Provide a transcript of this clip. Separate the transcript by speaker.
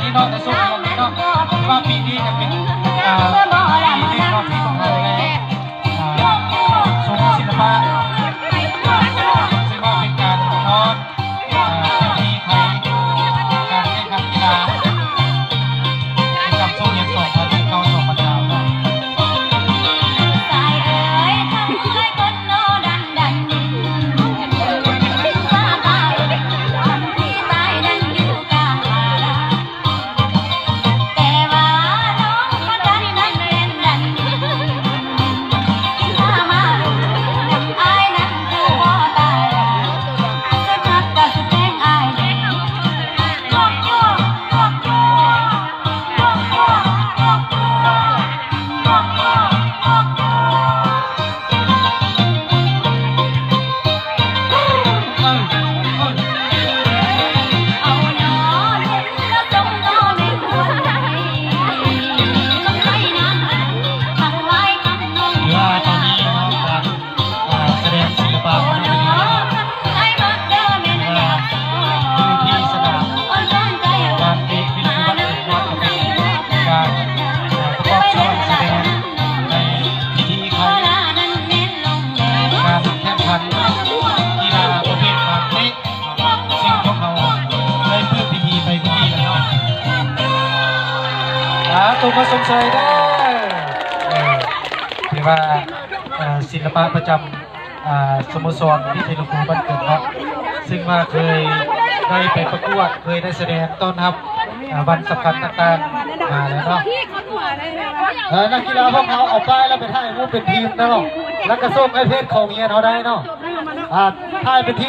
Speaker 1: นี้เนาะแต่ช่วงนี้เนาะว่าปีนี้จะเป็นปีที่เราที่ของเราแล้วชมศิลปะซึ่งว่าเป็นการนอนมีไทยการแข่งขันกีฬากับช่วงเย็น2 วันที่เข้า2 วันเช้าเนาะตัวมาสมเสยได้ถือว่าศิลปะประจำสโมสรที่เทลุกูบ้านเกิดเนาะซึ่งมาเคยได้ไปประกวดเคยได้แสดงต้อนรับวันสำคัญต่างๆมาแล้วเนาะนักกีฬาพวกเขาเอาป้ายแล้วไปถ่ายรูปเป็นทีมนะเนาะแล้วก็ส่งไอเพจของเงี้ยเขาได้เนาะถ่ายเป็นทีม